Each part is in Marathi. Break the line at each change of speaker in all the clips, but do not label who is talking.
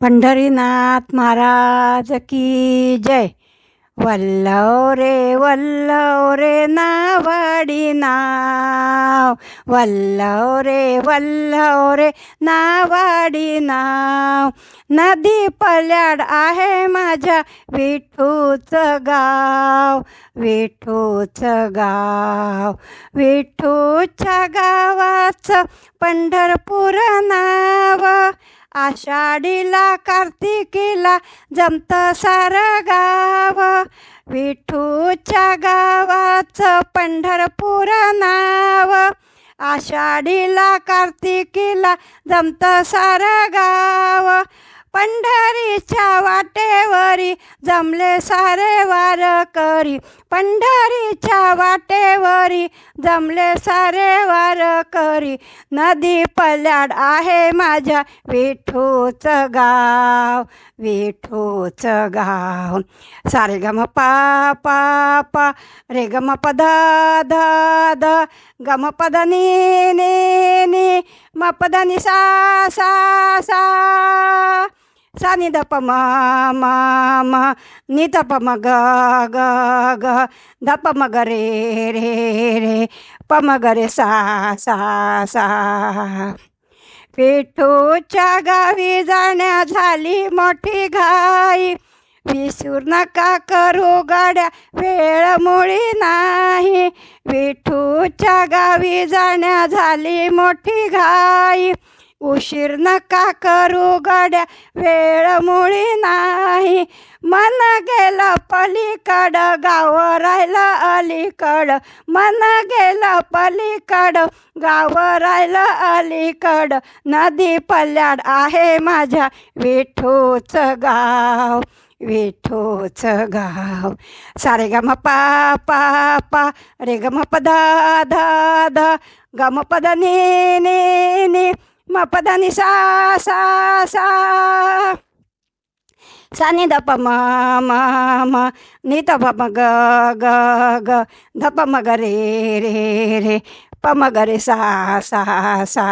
पंढरीनाथ महाराज की जय. वल्लव रे नावाडी नाव, वल्लव रे नावाडी नाव. नदी पल्याड आहे माझ्या विठूचं गाव, विठूचं गाव. विठूच्या गावाचं पंढरपूर नाव. आषाढीला कार्तिकीला जमत सारं गाव. विठूच्या गावाचं पंढरपूर नाव. आषाढीला कार्तिकीला जमत सारं गाव. पंढरीच्या वाटेवरी जमले सारे वारकरी, पंढरीच्या वाटेवरी जमले सारे वारकरी. नदी पल्याड आहे माझ्या विठूचं गाव, विठूचं गाव. सारे गम पा पा पा रे गम पद ध ध गम पद नी नी नी म पद नि सा सा सा. सा नि ध प म म म नि ध प म ग ग ग ध प म ग रे रे रे प म ग रे सा सा सा. विठूच्या गावी जाण्या झाली मोठी घाई. विसरू नका करू गाड्या वेळ मुळी नाही. विठूच्या गावी जाण्या झाली मोठी घाई. उशीर नका करू गाड्या वेळ मुळी नाही. मन गेलं पलीकडं गाव राहिलं अलीकडं, मन गेलं पलीकडं गाव राहिलं अलीकडं. नदी पल्याड आहे माझ्या विठूचं गाव, विठूचं गाव. सारे ग म पा पा पा रे ग म प ध ध ध ग म प ध नी नी नी म प ध नि सा सा सा. सा नि ध प म म म नि ध प म ग ग ग ध प म ग रे रे रे प म ग रे सा सा सा.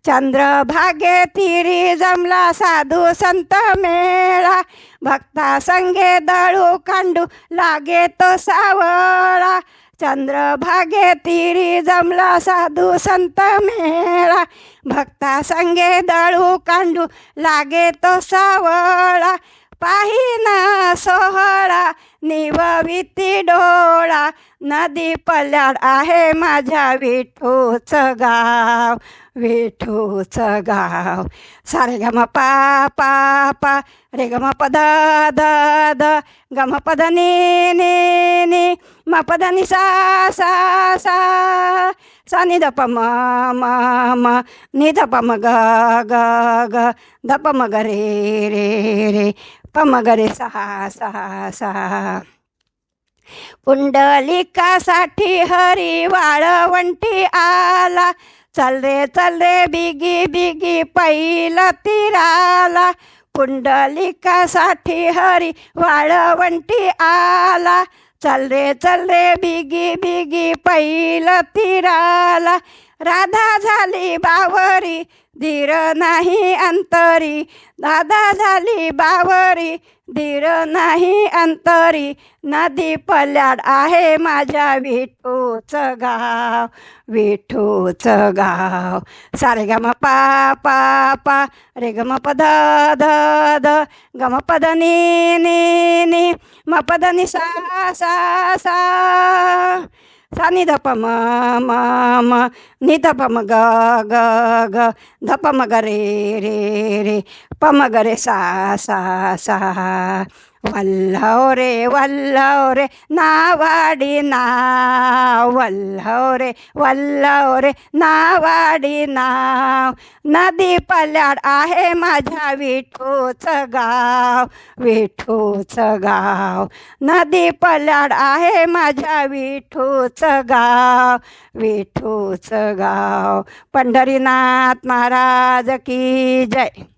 चंद्रभागे तीरी जमला साधू संत मेळा. भक्ता संगे दळू कांडू लागे तो सावळा. चंद्रभागे तीरी जमला साधू संत मेळा. भक्ता संगे दळू कांडू लागे तो सावळा. पाहिना सोहळा निवविती डोळा. नदी पल्याड आहे माझ्या विठूचं गाव, विठूचं गाव. सारे ग म पा पा पा रे ग म प ध ध ध ग म प ध नी नी नी म प ध नि सा सा सा. सा नि ध प म म म नि ध प म ग ग ग ध प म ग रे रे रे प म ग रे सा सा सा. पुंडलिकासाठी हरी वाळवंटी आला. चल रे बिगी बिगी पैला तीराला. पुंडलिकासाठी हरी वाळवंटी आला. चल रे बिगी बिगी पैला तीराला. राधा झाली बावरी धीर नाही अंतरी. राधा झाली बावरी धीर नाही अंतरी. नदी पल्याड आहे माझ्या विठूचं गाव, विठूचं गाव. सारे ग म पा पा पा रे ग म प ध ध ध ग म प ध नी नी नी म प ध नि सा सा सा. सा नि ध प म म म नि ध प म ग ग ग ध प म ग रे रे रे प म ग रे सा सा सा. वल्लव रे नावाडी नाव, वल्लव रे नावाडी नाव. नदी पल्याड आहे माझ्या विठूचं गाव, विठूचं गाव. नदी पल्याड आहे माझ्या विठूचं गाव, विठूचं गाव. पंढरीनाथ महाराज की जय.